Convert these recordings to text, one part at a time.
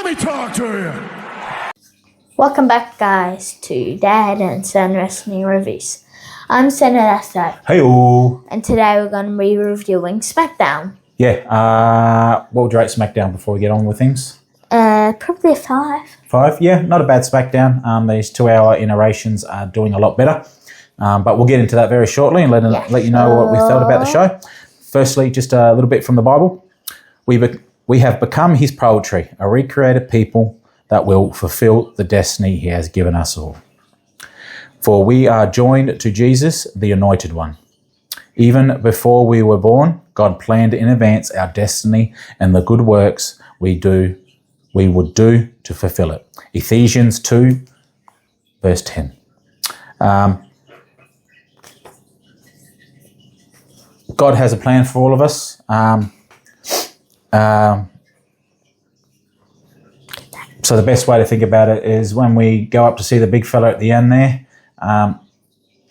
me talk to you. Welcome back, guys, to Dad and Son Wrestling Reviews. I'm Senator, Hey-o. and today we're going to be reviewing Smackdown. Yeah, what would you rate Smackdown before we get on with things? Probably a 5. 5? Yeah, not a bad Smackdown. These 2-hour iterations are doing a lot better. But we'll get into that very shortly and let you know what we felt about the show. Firstly, just a little bit from the Bible. We have become his poetry, a recreated people that will fulfill the destiny he has given us all. For we are joined to Jesus, the Anointed One. Even before we were born, God planned in advance our destiny and the good works we would do to fulfill it. Ephesians 2, verse 10. God has a plan for all of us. So the best way to think about it is when we go up to see the big fella at the end there,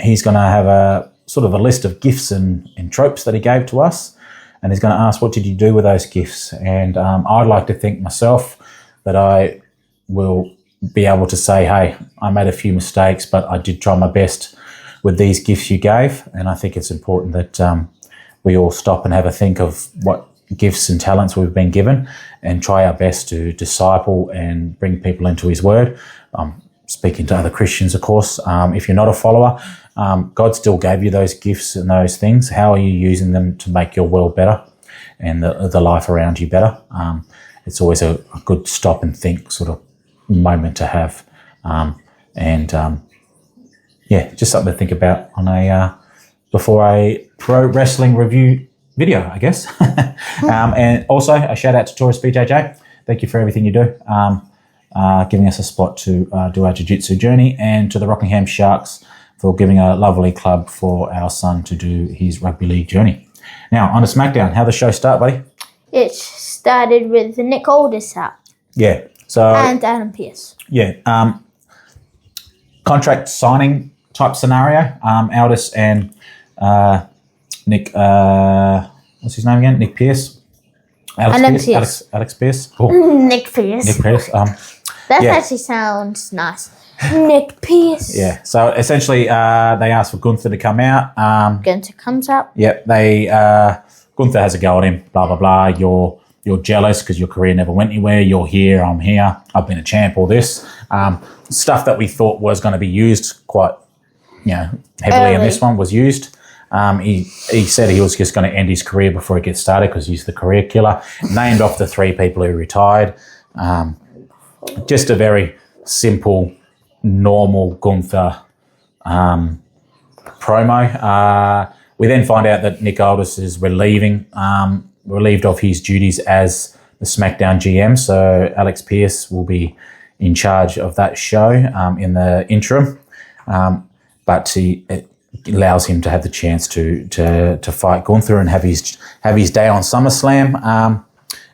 he's going to have a sort of a list of gifts and tropes that he gave to us, and he's going to ask, what did you do with those gifts? And I'd like to think myself that I will be able to say, hey, I made a few mistakes, but I did try my best with these gifts you gave. And I think it's important that we all stop and have a think of what gifts and talents we've been given and try our best to disciple and bring people into his word. Speaking to other Christians, of course. If you're not a follower, God still gave you those gifts and those things. How are you using them to make your world better and the life around you better? It's always a good stop and think sort of moment to have. Just something to think about on before a pro wrestling review video, I guess. And also a shout out to Taurus BJJ. Thank you for everything you do. Giving us a spot to do our jiu-jitsu journey, and to the Rockingham Sharks for giving a lovely club for our son to do his rugby league journey. Now, on to SmackDown. How the show start, buddy? It started with Nick Aldis out. Yeah. So And Adam Pearce. Yeah. Contract signing type scenario. Aldis and Nick, what's his name again? Nick Pearce. Alex Pearce. Oh. Nick Pearce. Nick Pearce. That actually sounds nice. Nick Pearce. Yeah. So essentially, they asked for Gunther to come out. Gunther comes up. Yep. Gunther has a go at him. Blah blah blah. You're jealous because your career never went anywhere. You're here. I'm here. I've been a champ. All this stuff that we thought was going to be used quite, heavily in this one was used. He said he was just going to end his career before he gets started because he's the career killer. Named off the 3 people who retired. Just a very simple, normal Gunther promo. We then find out that Nick Aldis is relieved of his duties as the SmackDown GM. So Alex Pearce will be in charge of that show in the interim. But it allows him to have the chance to fight Gunther and have his day on SummerSlam,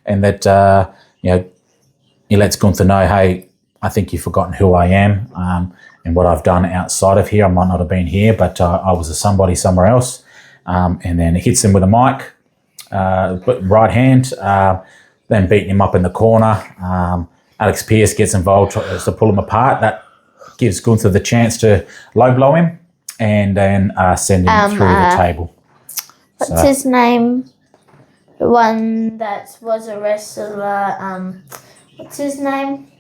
and that he lets Gunther know, hey, I think you've forgotten who I am and what I've done outside of here. I might not have been here, but I was a somebody somewhere else. And then it hits him with a mic, right hand, then beating him up in the corner. Alex Pearce gets involved to pull him apart. That gives Gunther the chance to low blow him and then send him through the table. What's his name? The one that was a wrestler. What's his name?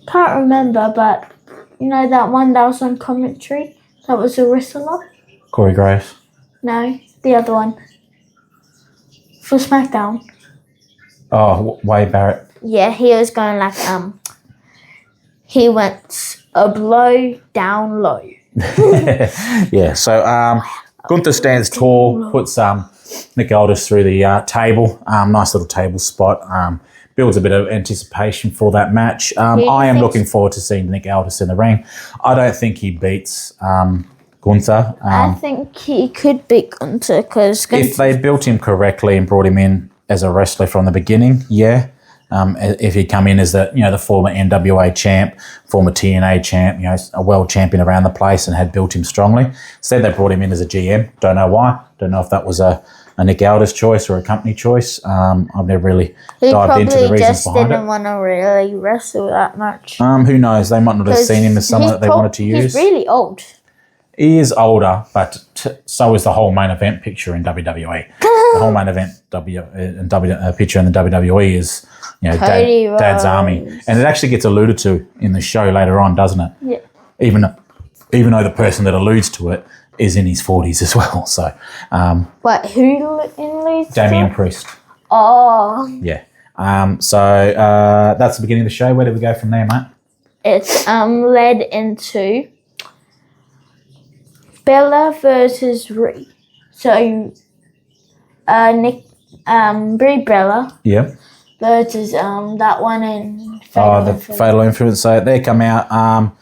Can't remember, but that one that was on commentary? That was a wrestler? Corey Graves. No, the other one. For SmackDown. Oh, Wade Barrett. Yeah, he was going he went a blow down low. Yeah, so Gunther stands tall, puts Nick Aldis through the table. Nice little table spot. Builds a bit of anticipation for that match. I am looking forward to seeing Nick Aldis in the ring. I don't think he beats Gunther. I think he could beat Gunther because if they built him correctly and brought him in as a wrestler from the beginning, yeah. If he'd come in as the former NWA champ, former TNA champ, a world champion around the place and had built him strongly. Instead, they brought him in as a GM. Don't know why. Don't know if that was a a Nick Aldis choice or a company choice. I've never really He dived into the probably reasons just behind didn't it. want to really wrestle that much. Who knows? They might not have seen him as someone that they wanted to use. He's really old. He is older, but so is the whole main event picture in WWE. The whole main event picture in the WWE is, Cody Dad's army, Rhodes. and it actually gets alluded to in the show later on, doesn't it? Yeah. Even though the person that alludes to it is in his 40s as well. So, What? Who leads? Damian Priest. Oh, Yeah. So that's the beginning of the show. Where do we go from there, mate? it's led into Bella versus Rhea. So, Brie Bella Yeah. versus that one in The Fatal Influence. So they come out.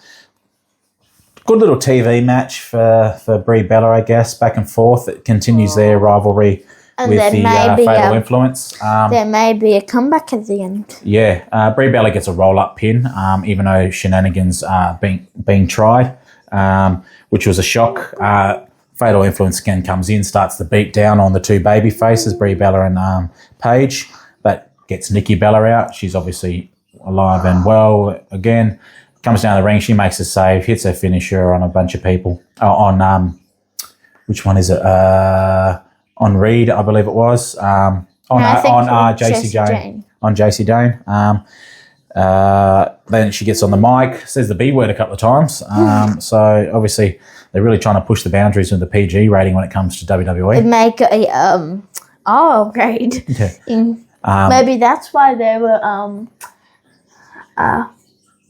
Good little TV match for Brie Bella, I guess, back and forth. It continues their rivalry And with then the maybe, Fatal Influence. there may be a comeback at the end. Yeah, Brie Bella gets a roll-up pin, even though shenanigans are being tried, which was a shock. Fatal Influence again comes in, starts the beat down on the two baby faces, Brie Bella and Paige. That gets Nikki Bella out. She's obviously alive and well again. Comes down the ring, she makes a save, hits her finisher on a bunch of people. Which one is it? On Reed, I believe it was. On JC Jane. On JC Jane. Then she gets on the mic, says the B word a couple of times. So obviously they're really trying to push the boundaries of the PG rating when it comes to WWE. It'd make a R grade. Yeah. Maybe that's why they were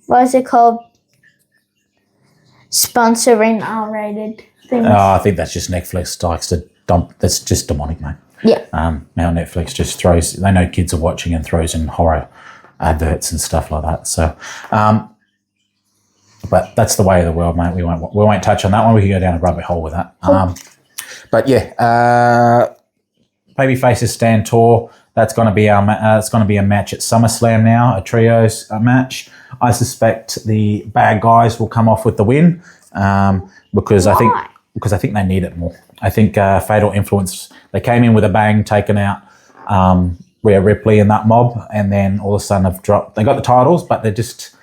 what is it called? Sponsoring R-rated things. I think that's just Netflix likes to dump. That's just demonic, mate. Yeah. Now Netflix just throws. They know kids are watching and throws in horror adverts and stuff like that. So, but that's the way of the world, mate. We won't touch on that one. We can go down a rabbit hole with that. But yeah, babyfaces stand tall. That's going to be it's going to be a match at SummerSlam now, a trios match. I suspect the bad guys will come off with the win because I think they need it more. I think Fatal Influence, they came in with a bang, taken out Rhea Ripley and that mob, and then all of a sudden have dropped. They got the titles, but they just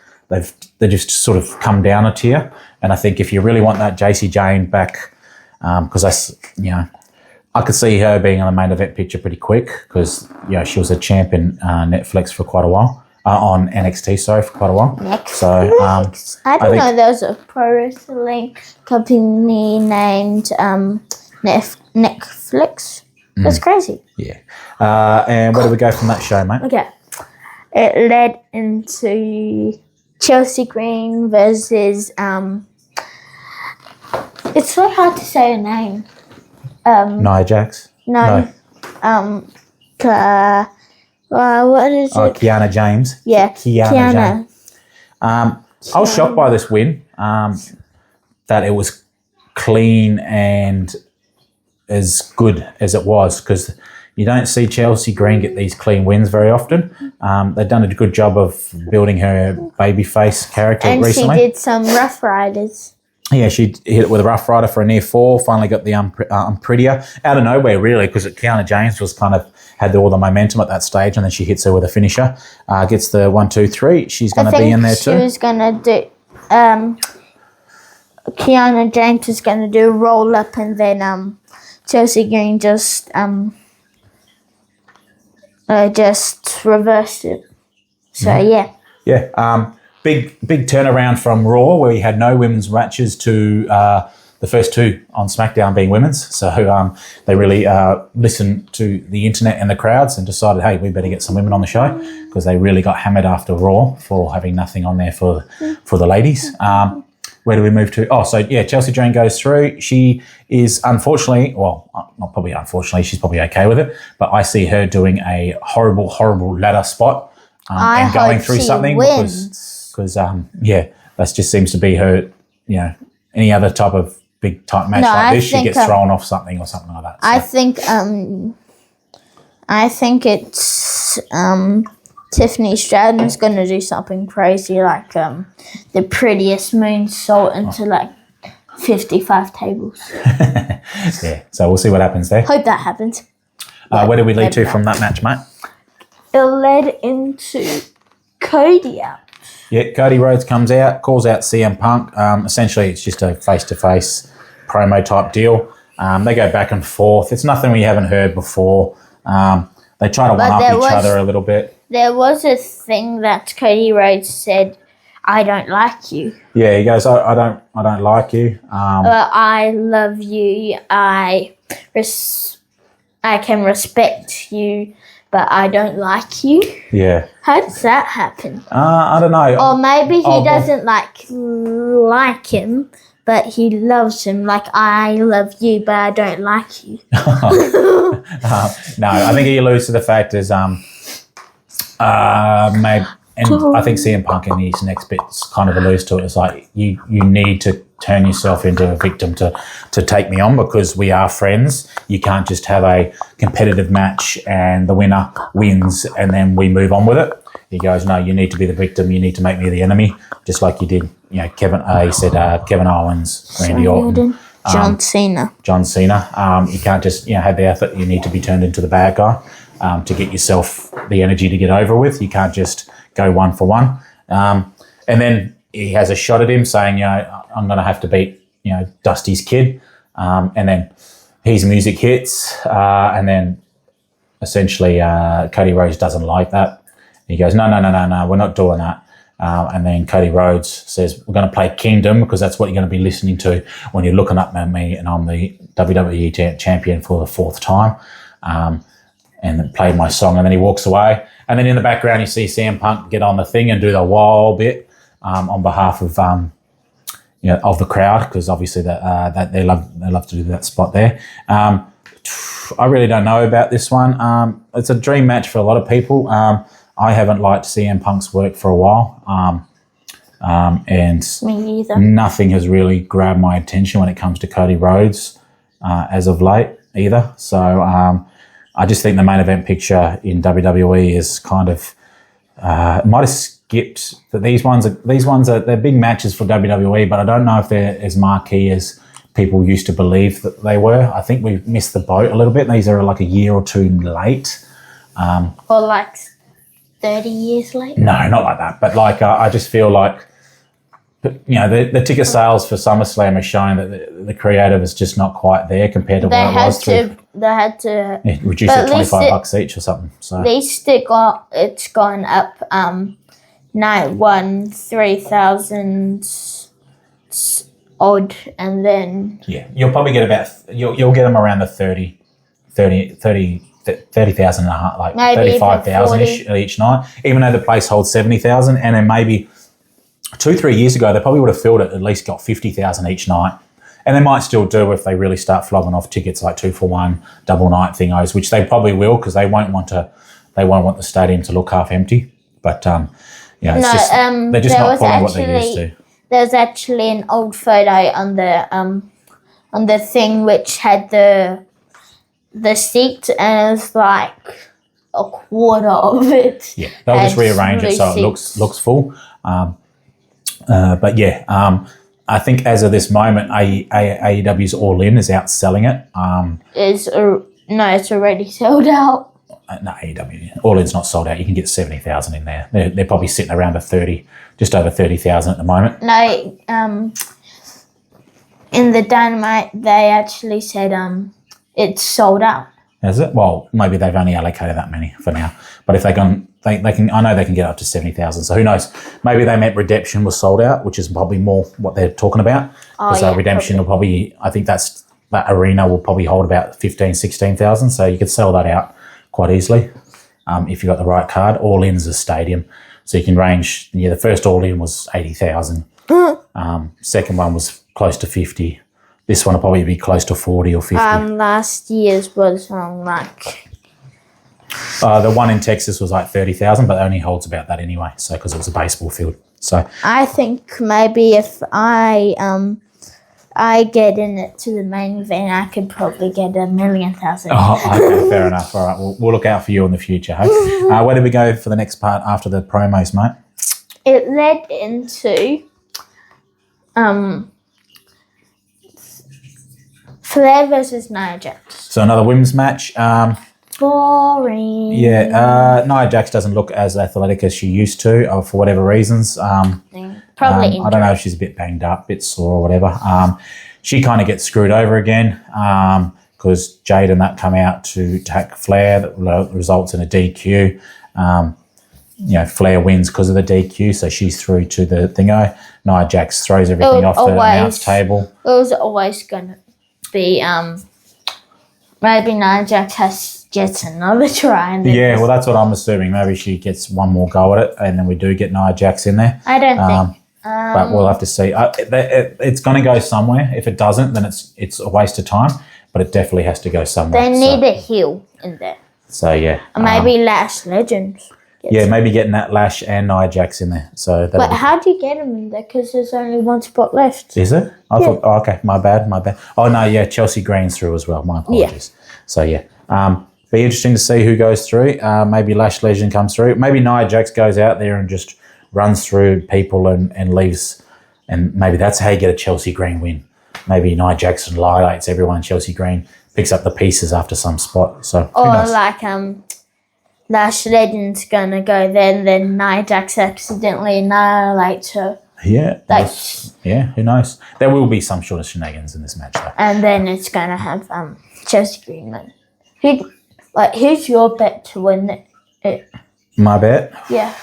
sort of come down a tier. And I think if you really want that JC Jane back, because I could see her being on the main event picture pretty quick because she was a champ in Netflix for quite a while. On NXT, for quite a while. So I didn't know there was a pro wrestling company named Netflix. That's crazy. Yeah. And where do we go from that show, mate? Okay. It led into Chelsea Green versus it's so hard to say her name. Nia Jax? No. What is it? Kiana James. Yeah, Kiana. James. I was shocked by this win, that it was clean and as good as it was, because you don't see Chelsea Green get these clean wins very often. They've done a good job of building her babyface character recently. And she did some Rough Riders. Yeah, she hit it with a Rough Rider for a near fall, finally got the Prettier. Out of nowhere, really, because Kiana James was kind of had all the momentum at that stage, and then she hits her with a finisher. Gets the 1, 2, 3. She's going to be in there too. She was going to do... Kiana James is going to do a roll-up, and then Chelsea Green just reversed it. So, yeah. Yeah, big turnaround from Raw, where we had no women's matches to the first two on SmackDown being women's. So they really listened to the internet and the crowds and decided, hey, we better get some women on the show, because they really got hammered after Raw for having nothing on there for the ladies. Where do we move to? Oh, so yeah, Chelsea Green goes through. She is unfortunately, well, not probably unfortunately, she's probably okay with it, but I see her doing a horrible, horrible ladder spot and going through something wins. because that just seems to be her, any other type of big type match like this, she gets thrown off something or something like that. So. I think it's Tiffany Stratton's going to do something crazy like the prettiest moonsault into like 55 tables. Yeah, so we'll see what happens there. Hope that happens. Where did we lead to from that match, mate? It led into Cody out. Yeah, Cody Rhodes comes out, calls out CM Punk. Essentially, it's just a face-to-face promo type deal. They go back and forth. It's nothing we haven't heard before. They try to one-up each other a little bit. There was a thing that Cody Rhodes said, "I don't like you." Yeah, he goes, I don't like you. I love you. I can respect you, but I don't like you. Yeah. How does that happen? I don't know. Or maybe he doesn't like him, but he loves him. Like, I love you, but I don't like you. No, I think he alludes to the fact is maybe, and I think CM Punk in his next bit kind of alludes to it. It's like you need to turn yourself into a victim to take me on, because we are friends. You can't just have a competitive match and the winner wins and then we move on with it. He goes, no, you need to be the victim. You need to make me the enemy, just like you did. You know, he said Kevin Owens, Randy Orton, John Cena. You can't just have the effort. You need to be turned into the bad guy to get yourself the energy to get over with. You can't just go one for one. And then he has a shot at him saying, I'm going to have to beat, Dusty's kid. And then his music hits. And then essentially Cody Rhodes doesn't like that. He goes, no, we're not doing that. And then Cody Rhodes says, we're going to play Kingdom, because that's what you're going to be listening to when you're looking up at me and I'm the WWE champion for the 4th time. And then played my song, and then he walks away. And then in the background, you see CM Punk get on the thing and do the wall bit on behalf of of the crowd, because obviously that they love to do that spot there. I really don't know about this one. It's a dream match for a lot of people. I haven't liked CM Punk's work for a while, and me either. Nothing has really grabbed my attention when it comes to Cody Rhodes as of late either. So I just think the main event picture in WWE is kind of might have skipped. But these ones are they're big matches for WWE, but I don't know if they're as marquee as people used to believe that they were. I think we've missed the boat a little bit. These are like a year or two late. Or like 30 years late? No, not like that. But like I just feel like, the ticket sales for SummerSlam are showing that the creative is just not quite there compared to what it was. They had to reduce it $25 each or something. So at least it's gone up. Night 1, 3,000 odd, and then you'll probably get about you'll get them around the 30,000 and a half, like 35,000 each night, even though the place holds 70,000. And then maybe 2-3 years ago, they probably would have filled it, at least got 50,000 each night. And they might still do if they really start flogging off tickets like 2-for-1 double night thingos, which they probably will, because they won't want the stadium to look half empty. But they're just not following what they used to. There's actually an old photo on the thing which had the seat, and it's like a quarter of it. Yeah, they'll just rearrange it so it looks full. I think as of this moment, AEW's All In is outselling it. It's already sold out. No, AEW All In's not sold out. You can get 70,000 in there. They're probably sitting around just over 30,000 at the moment. No, in the Dynamite they actually said it's sold out. Is it? Well, maybe they've only allocated that many for now. But if they can, I know they can get up to 70,000. So who knows? Maybe they meant Redemption was sold out, which is probably more what they're talking about. So Redemption will probably, I think that arena will probably hold about 15,000, 16,000. So you could sell that out quite easily if you got the right card. All In's a stadium, so you can range. The first All In was 80,000. Second one was close to 50. This one will probably be close to 40 or 50. Last year's was like. The one in Texas was like 30,000, but it only holds about that anyway. So because it was a baseball field. So I think maybe if I get in it to the main event, I could probably get 1,000,000. Oh, okay, fair enough. All right, we'll look out for you in the future. Hey? Where do we go for the next part after the promos, mate? It led into Flair versus Nia Jax. So another women's match. boring. Yeah, Nia Jax doesn't look as athletic as she used to for whatever reasons. Probably I don't know if she's a bit banged up, a bit sore or whatever. She kind of gets screwed over again because Jade and that come out to attack Flair. That results in a DQ. Flair wins because of the DQ, so she's through to the thingo. Nia Jax throws everything off the announce table. It was always going to be maybe Nia Jax gets another try. And well, that's what I'm assuming. Maybe she gets one more go at it, and then we do get Nia Jax in there. I don't think. But we'll have to see. It's going to go somewhere. If it doesn't, then it's a waste of time. But it definitely has to go somewhere. They need a heel in there. So yeah, maybe Lash Legends. Maybe getting that Lash and Nia Jax in there. So. But how do you get them in there? Because there's only one spot left. Is it? I thought. Oh, okay, my bad. Oh no, yeah, Chelsea Green's through as well. My apologies. Yeah. So yeah, be interesting to see who goes through. Maybe Lash Legend comes through. Maybe Nia Jax goes out there and just runs through people and leaves, and maybe that's how you get a Chelsea Green win. Maybe Nia Jax annihilates everyone. Chelsea Green picks up the pieces after some spot. So or like Lash Legend's gonna go there, and then Nia Jax accidentally annihilates her. Yeah, who knows? There will be some sort of shenanigans in this match, though. And then it's gonna have Chelsea Green win. Who's your bet to win it? My bet? Yeah.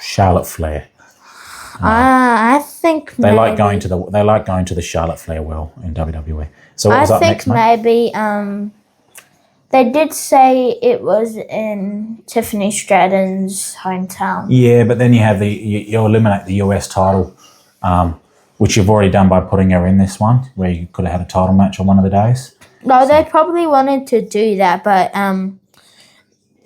Charlotte Flair. I think they like going to the Charlotte Flair well in WWE. So what was I up next, think maybe they did say it was in Tiffany Stratton's hometown. Yeah, but then you eliminate the US title, which you've already done by putting her in this one, where you could have had a title match on one of the days. No, they probably wanted to do that, but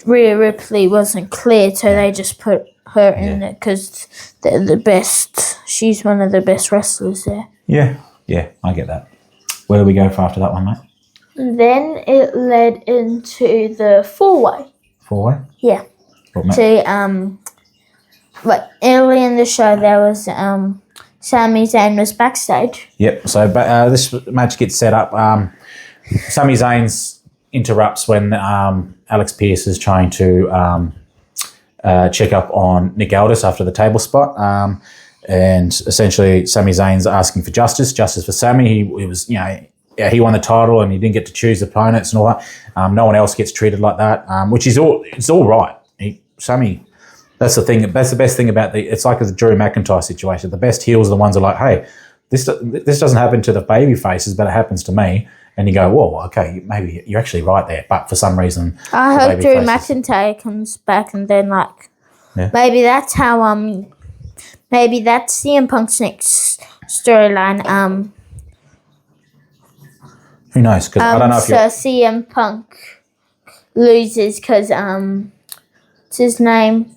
Rhea Ripley wasn't cleared, so they just put her in it because they're the best. She's one of the best wrestlers there. Yeah, I get that. Where do we go for after that one, mate? Then it led into the four-way. Four-way? Yeah. To early in the show there was Sami Zayn was backstage. Yep. So this match gets set up. Sami Zayn interrupts when Alex Pierce is trying to check up on Nick Aldis after the table spot. And essentially Sami Zayn's asking for justice for Sami. He was, he won the title and he didn't get to choose opponents and all that. No one else gets treated like that, which is it's all right. Sami, that's the thing. That's the best thing about it's like the Drew McIntyre situation. The best heels are the ones that are like, hey, this doesn't happen to the baby faces, but it happens to me. And you go, whoa, okay, maybe you're actually right there. But for some reason, I hope Drew McIntyre comes back and then maybe that's how maybe that's CM Punk's next storyline. Who knows? Because I don't know if CM Punk loses because what's his name?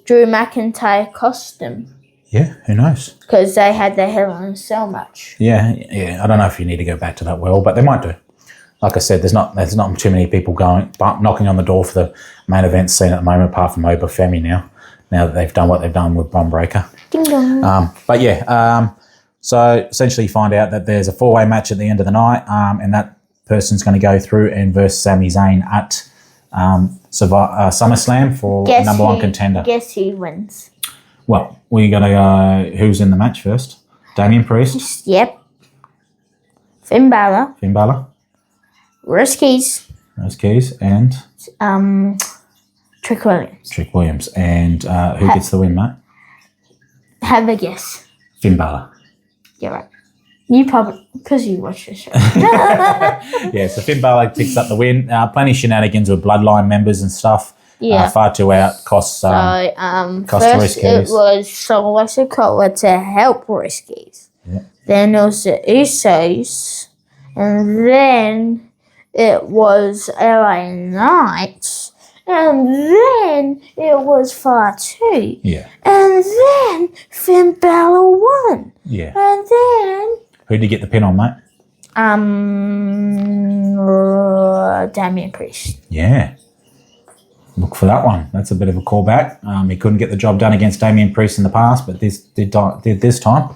Drew McIntyre cost him. Yeah, who knows? Because they had their Hell in a Cell match. Yeah. I don't know if you need to go back to that well, but they might do. Like I said, there's not too many people knocking on the door for the main event scene at the moment, apart from Oba Femi now that they've done what they've done with Bron Breakker. Ding dong. So essentially you find out that there's a four-way match at the end of the night, and that person's going to go through and verse Sami Zayn at SummerSlam for number one contender. Guess who wins? Well, we're going to go who's in the match first. Damian Priest. Yep. Finn Balor. Riskies. And Trick Williams. And who gets the win, mate? Have a guess. Finn Balor. You're right. You probably, because you watch the show. So Finn Balor picks up the win. Plenty of shenanigans with Bloodline members and stuff. Yeah. Far too out. Costs first Riskies. it was Solo Sikoa to help Riskies. Yeah. Then it was the Usos. And then it was LA Knight. And then it was Fatu. Yeah. And then Finn Balor won. Yeah. And then who did you get the pin on, mate? Damian Priest. Yeah. Look for that one. That's a bit of a callback. He couldn't get the job done against Damian Priest in the past, but this did this time.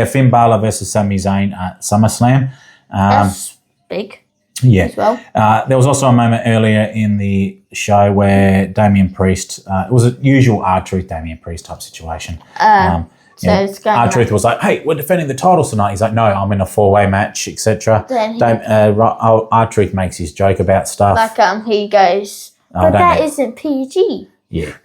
Finn Balor versus Sami Zayn at SummerSlam. That's big. Yeah. as well. There was also a moment earlier in the show where Damien Priest, it was a usual R-Truth Damien Priest type situation. It's going R-Truth was like, hey, we're defending the titles tonight. He's like, no, I'm in a 4-way match, etc. R-Truth makes his joke about stuff. Like he goes, but that isn't PG. Yeah.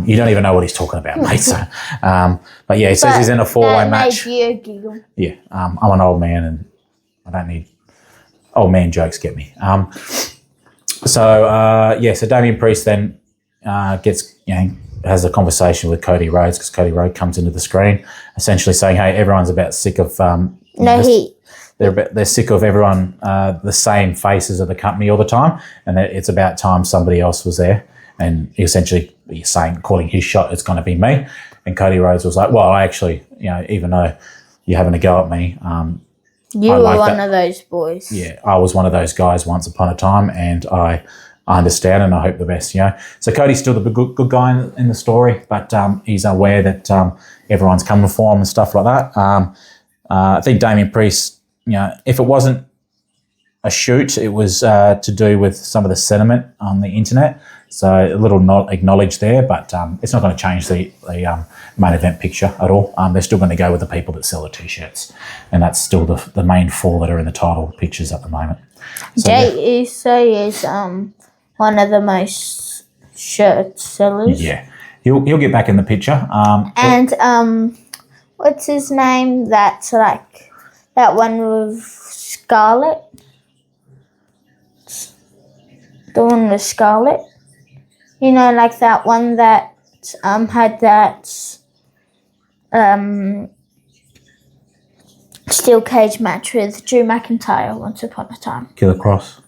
You don't even know what he's talking about, mate. So, but yeah, he says he's in a 4-way match. Made you giggle. Yeah. I'm an old man and I don't need old man jokes get me. So Damien Priest then gets, has a conversation with Cody Rhodes because Cody Rhodes comes into the screen essentially saying, hey, everyone's about sick of... They're sick of everyone, the same faces of the company all the time, and that it's about time somebody else was there. And essentially calling his shot, it's going to be me. And Cody Rhodes was like, well, I actually, even though you're having a go at me... you were one of those boys. Yeah, I was one of those guys once upon a time, and I understand and I hope the best, So Cody's still the good guy in the story, but he's aware that everyone's coming for him and stuff like that. I think Damien Priest, if it wasn't a shoot, it was to do with some of the sentiment on the internet. So a little not acknowledged there, but it's not going to change the main event picture at all. They're still going to go with the people that sell the T-shirts, and that's still the main 4 that are in the title pictures at the moment. So, JEC is one of the most shirt sellers. Yeah, he'll get back in the picture. What's his name? That's like that one with Scarlett. The one with Scarlett. Like that one that had that steel cage match with Drew McIntyre once upon a time. Killer Cross.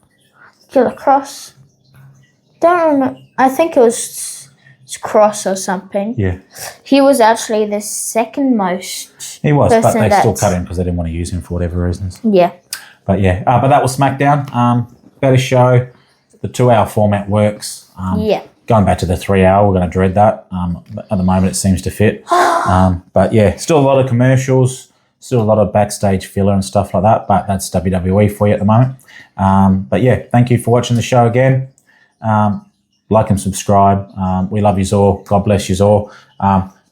Don't remember. I think it was Cross or something. Yeah. He was actually the second most. He was, but they still cut him because they didn't want to use him for whatever reasons. Yeah. But yeah, but that was Smackdown. Better show. The 2-hour format works. Going back to the 3-hour, we're going to dread that. At the moment, it seems to fit. But yeah, still a lot of commercials, still a lot of backstage filler and stuff like that. But that's WWE for you at the moment. But yeah, thank you for watching the show again. Like and subscribe. We love you all. God bless you all.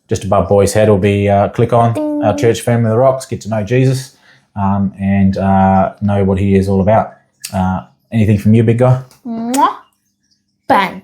Just above Boy's head will be click on our church family of the rocks. Get to know Jesus and know what he is all about. Anything from you, big guy? Mwah. Bang.